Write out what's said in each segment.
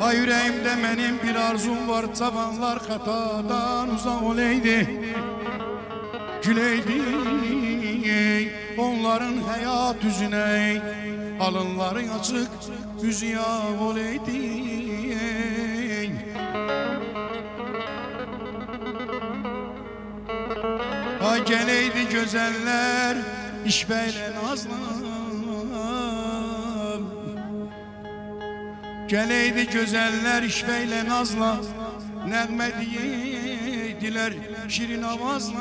Ay yüreğimde benim bir arzum var, tabanlar hatadan uzak olaydı, güleydi onların hayat yüzüne, alınları açık yüzü yağ olaydı. Ay geleydi güzeller işbeyle nazlı, geleydi güzeller işbeyle nazla, nəğmə diyeydiler şirin avazla.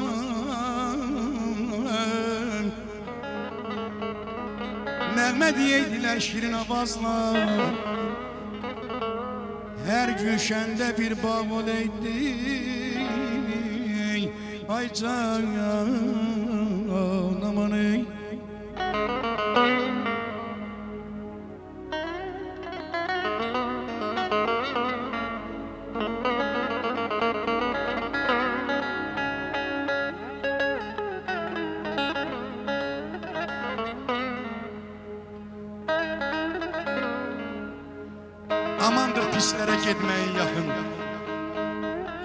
Nəğmə diyeydiler şirin avazla. Her gülşende bir bağ olaydı. Ay canım amanı. Amandır pislere gitmeyin yakın,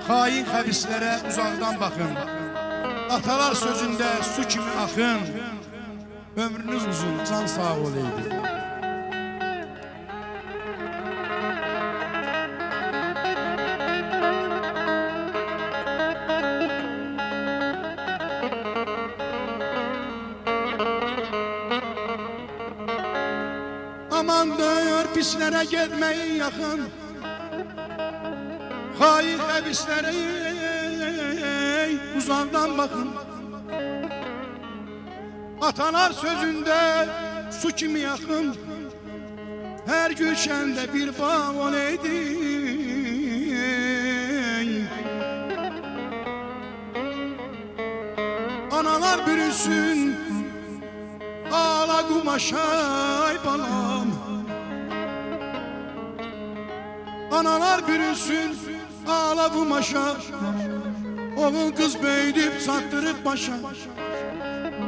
hain habislere uzaktan bakın. Atalar sözünde su kimi akın, ömrünüz uzun, can sağ olaydı. Amandır pislere gitmeyin yakın, hain habislere uzaktan bakın. Atalar sözünde su kimi yakın, her gülşende bir bağ olaydı. Analar bürünsün ağla kumaşay balam, analar bürünsün ağla kumaşa, oğul kız büyüdüp sattırıp başa.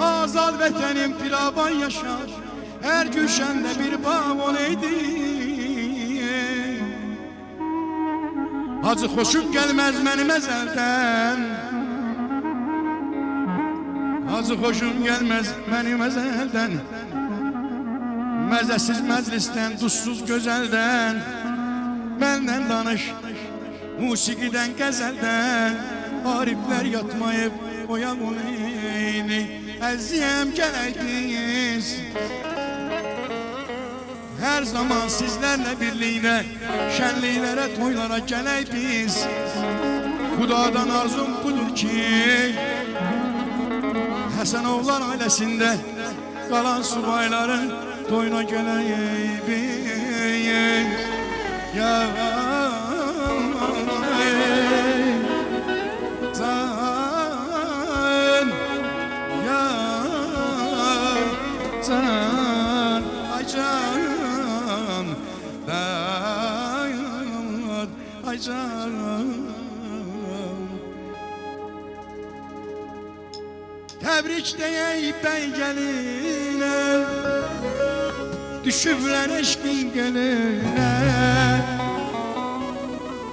Azal vetenim pilavan yaşar, her gülşende bir bağ olaydı. Hacı hoşum gelmez benim ezelden, hacı hoşum gelmez benim ezelden. Mezesiz meclisten, tuzsuz gözelden, benden danış musikiden, gazelden. Arifler yatmayıp oyan olaydı, əziyem geleydiniz. Her zaman sizlerle birliğine, şenliklere, toylara geleydiz. Kudadan arzum budur ki, Həsənovlar ailesinde kalan subayların toyuna geleyim. Ya ay canım. Təbrik deyək bəy gəlinə, düşüblər eşqin gölünə.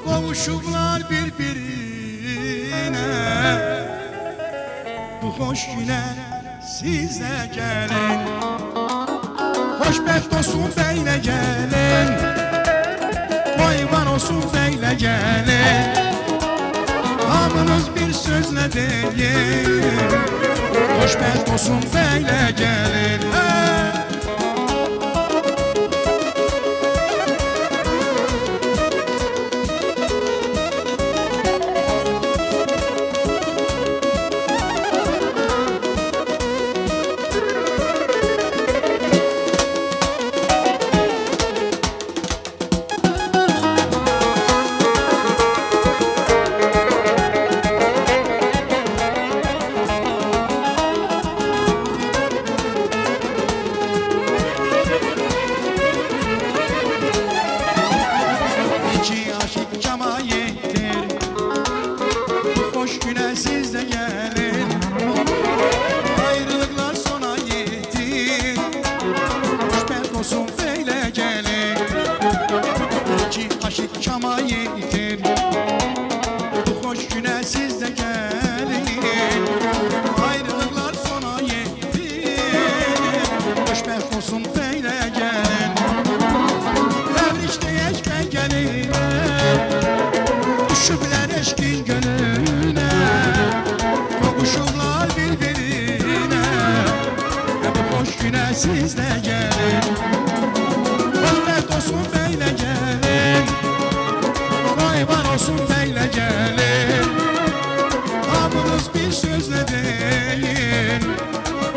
Qovuşublar bir-birinə, bu xoş günə siz də gəlin. Xoşbəxt olsun bəylə gəlin, vayvan olsun bəylə gəlin. Hamınız bir sözlə deyin, xoşbəxt olsun bəylə gəlin. sizdə gəlin. Xoşbəxt olsun bəylə gəlin. Qayvan olsun bəylə gəlin. Hamınız bir sözlə deyin.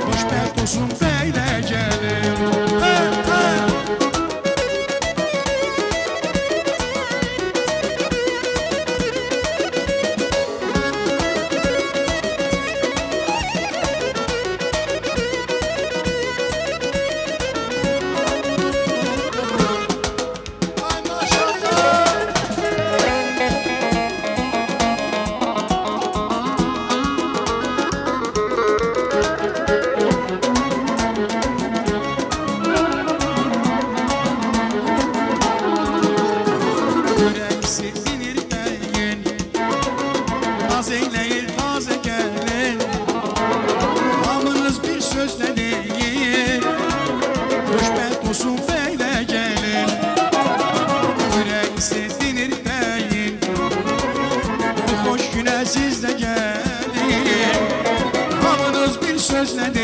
Xoşbəxt olsun bəylə gəlin. Eyleyir taze gelin. Hamınız bir sözle deyin. Xoşbəxt olsun bəylə gəlin. Ürək sevinir bəyin. Bu xoş günə siz də gəlin. Hamınız bir sözlə deyin.